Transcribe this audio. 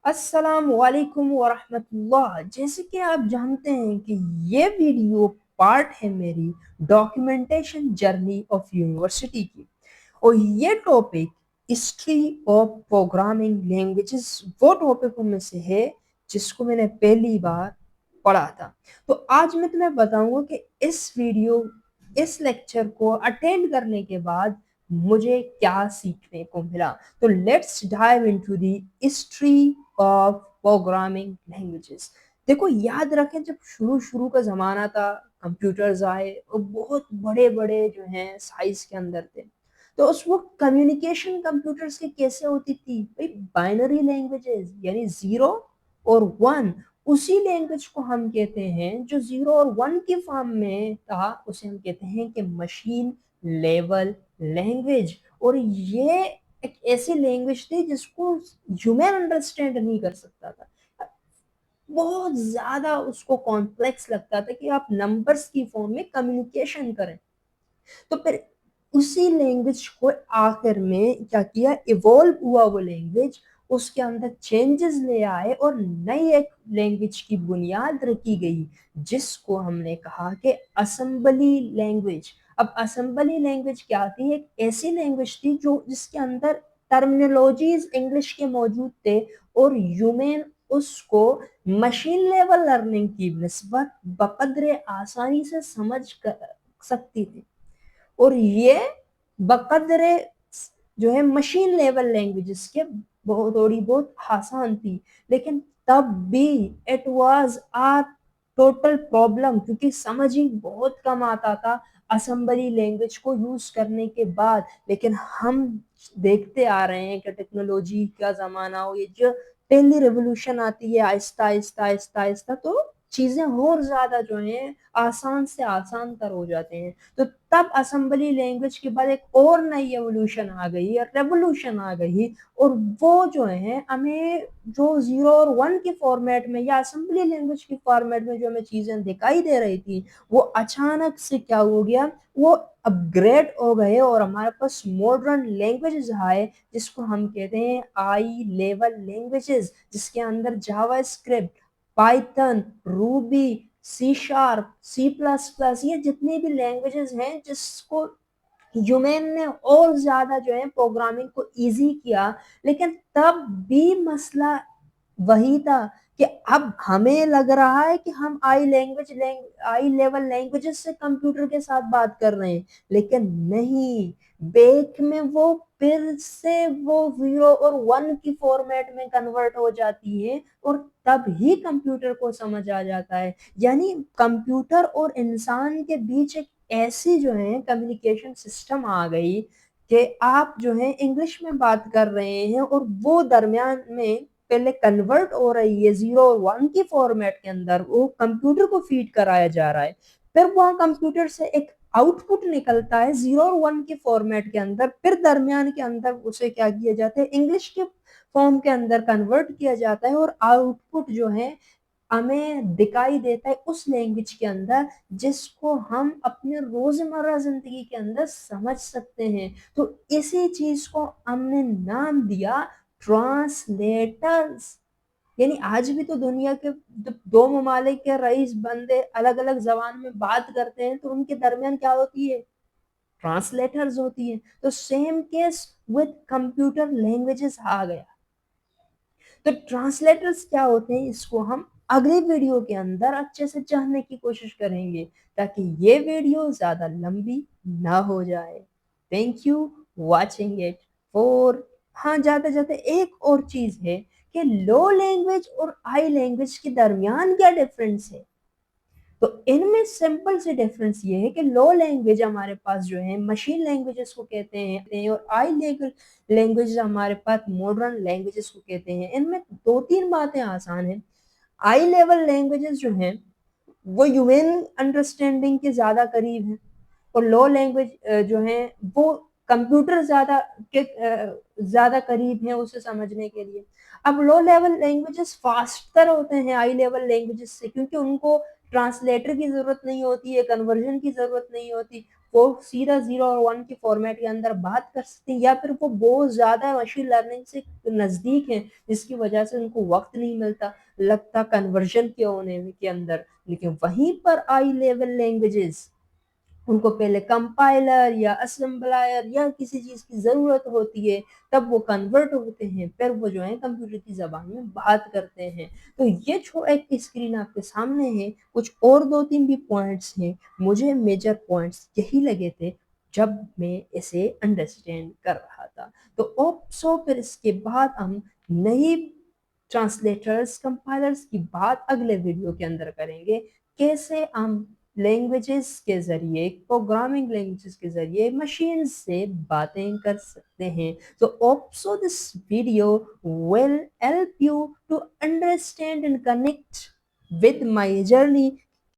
अस्सलाम वालेकुम वरहमतुल्लाह। जैसे कि आप जानते हैं कि ये वीडियो पार्ट है मेरी डॉक्यूमेंटेशन जर्नी ऑफ यूनिवर्सिटी की, और ये topic history of programming languages वो टॉपिकों में से है जिसको मैंने पहली बार पढ़ा था। तो आज मैं तुम्हें बताऊंगा कि इस लेक्चर को अटेंड करने के बाद मुझे क्या सीखने को मिला। तो let's dive into the history of programming languages. देखो, याद रखें, जब शुरू शुरू का जमाना था, कंप्यूटर्स आए और बहुत बड़े बड़े जो हैं साइज के अंदर थे। तो उस वक्त कम्युनिकेशन कंप्यूटर्स की कैसे होती थी भाई? बाइनरी लैंग्वेजेस, यानी जीरो और वन। उसी लैंग्वेज को हम कहते हैं जो जीरो और वन की फॉर्म में था, उसे हम कहते हैं कि मशीन लेवल लैंग्वेज। और ये एक ऐसी लैंग्वेज थी जिसको ह्यूमन अंडरस्टैंड नहीं कर सकता था। बहुत ज्यादा उसको कॉम्प्लेक्स लगता था कि आप नंबर्स की फॉर्म में कम्युनिकेशन करें। तो फिर उसी लैंग्वेज को आखिर में क्या किया, इवॉल्व हुआ वो लैंग्वेज, उसके अंदर चेंजेस ले आए और नई एक लैंग्वेज की बुनियाद रखी गई जिसको हमने कहा कि असेंबली लैंग्वेज। अब असेंबली लैंग्वेज क्या थी? एक ऐसी लैंग्वेज थी जो जिसके अंदर टर्मिनोलॉजीज इंग्लिश के मौजूद थे और ह्यूमन उसको मशीन लेवल लर्निंग की निस्बत बकदरे आसानी से समझ सकती थी। और ये बकदरे जो है मशीन लेवल लैंग्वेजेस के बहुत थोड़ी बहुत आसान थी, लेकिन तब भी it was a total problem, क्योंकि समझ ही बहुत कम आता था असेंबली लैंग्वेज को यूज करने के बाद। लेकिन हम देखते आ रहे हैं कि टेक्नोलॉजी का जमाना हो, ये जो पहली रेवोल्यूशन आती है आहिस्ता आहिस्ता आहिस्ता आहिस्ता, तो चीजें और ज्यादा जो है आसान से आसान तर हो जाते हैं। तो तब असेंबली लैंग्वेज के बाद एक और नई एवोल्यूशन आ गई और रेवोल्यूशन आ गई, और वो जो है हमें जो जीरो और वन के फॉर्मेट में या असेंबली लैंग्वेज के फॉर्मेट में जो हमें चीजें दिखाई दे रही थी, वो अचानक से क्या हो गया, वो अपग्रेड हो गए और हमारे पास मॉडर्न लैंग्वेजेस आए जिसको हम कहते हैं आई लेवल लैंग्वेजेस, जिसके अंदर JavaScript, Python, Ruby, C sharp, C plus plus, ये जितनी भी लैंग्वेजेस हैं जिसको ह्यूमन ने और ज्यादा जो है प्रोग्रामिंग को इजी किया। लेकिन तब भी मसला वही था कि अब हमें लग रहा है कि हम आई लेवल लैंग्वेजेस से कंप्यूटर के साथ बात कर रहे हैं, लेकिन नहीं। बेक में वो फिर से वो जीरो और वन की फॉर्मेट में कन्वर्ट हो जाती है और तब ही कंप्यूटर को समझ आ जाता है। यानी कंप्यूटर और इंसान के बीच एक ऐसी जो है कम्युनिकेशन सिस्टम आ गई कि आप जो है इंग्लिश में बात कर रहे हैं और वो दरमियान में पहले कन्वर्ट हो रही है जीरो और वन की फॉर्मेट के अंदर, वो कंप्यूटर को फीड कराया जा रहा है। फिर वहां कंप्यूटर से एक आउटपुट निकलता है जीरो और वन के फॉर्मेट के अंदर, फिर दरमियान के अंदर उसे क्या किया जाता है, इंग्लिश के फॉर्म के अंदर कन्वर्ट किया जाता है, और आउटपुट जो है हमें दिखाई देता है उस लैंग्वेज के अंदर जिसको हम अपने रोजमर्रा जिंदगी के अंदर समझ सकते हैं। तो इसी चीज को हमने नाम दिया ट्रांसलेटर्स। यानी आज भी तो दुनिया के दो ममालिक के रईस बंदे अलग अलग जबान में बात करते हैं तो उनके दरमियान क्या होती है? ट्रांसलेटर्स होती है। तो same case with computer languages आ गया। तो ट्रांसलेटर्स क्या होते हैं, इसको हम अगली वीडियो के अंदर अच्छे से जानने की कोशिश करेंगे ताकि ये वीडियो ज्यादा लंबी ना हो जाए। Thank you watching it for. हाँ, जाते जाते एक और चीज है कि लो लैंग्वेज और हाई लैंग्वेज के दरमियान क्या डिफरेंस है। तो इनमें सिंपल से डिफरेंस ये है कि लो लैंग्वेज हमारे पास जो है मशीन लैंग्वेजेस को कहते हैं, और आई लैंग्वेज हमारे पास मॉडर्न लैंग्वेजेस को कहते हैं। इनमें दो तीन बातें आसान हैं। आई लेवल लैंग्वेजेस जो हैं वो ह्यूमन अंडरस्टैंडिंग के ज्यादा करीब हैं, और लो लैंग्वेज जो है वो कंप्यूटर ज्यादा करीब है उसे समझने के लिए। अब लो लेवल लैंग्वेजेस फास्टर होते हैं हाई लेवल लैंग्वेजेस से, क्योंकि उनको ट्रांसलेटर की जरूरत नहीं होती है, कन्वर्जन की जरूरत नहीं होती। وہ سیدھا 0 اور 1 کے فارمیٹ کے اندر بات کر سکتے ہیں، یا پھر وہ بہت زیادہ مشین لرننگ سے نزدیک ہیں جس کی وجہ سے ان کو وقت نہیں لگتا کنورژن کے ہونے کے اندر. لیکن وہیں پر آئی لیول لینگویجز ان کو پہلے کمپائلر یا اسمبلائر یا کسی چیز کی ضرورت ہوتی ہے، تب وہ کنورٹ ہوتے ہیں، پھر وہ جو ہے کمپیوٹر کی زبان میں بات کرتے ہیں. تو یہ جو ایک اسکرین آپ کے سامنے ہے، کچھ اور 2-3 بھی پوائنٹس ہیں. مجھے میجر پوائنٹس یہی لگے تھے جب میں اسے انڈرسٹینڈ کر رہا تھا. تو اوپسو پھر اس کے بعد ہم نئی ٹرانسلیٹرز کمپائلرز کی بات اگلے ویڈیو کے اندر کریں گے، کیسے ہم لینگویجز کے ذریعے، پروگرامنگ لینگویجز کے ذریعے مشین سے باتیں کر سکتے ہیں. تو also this video will help you to understand and connect with my journey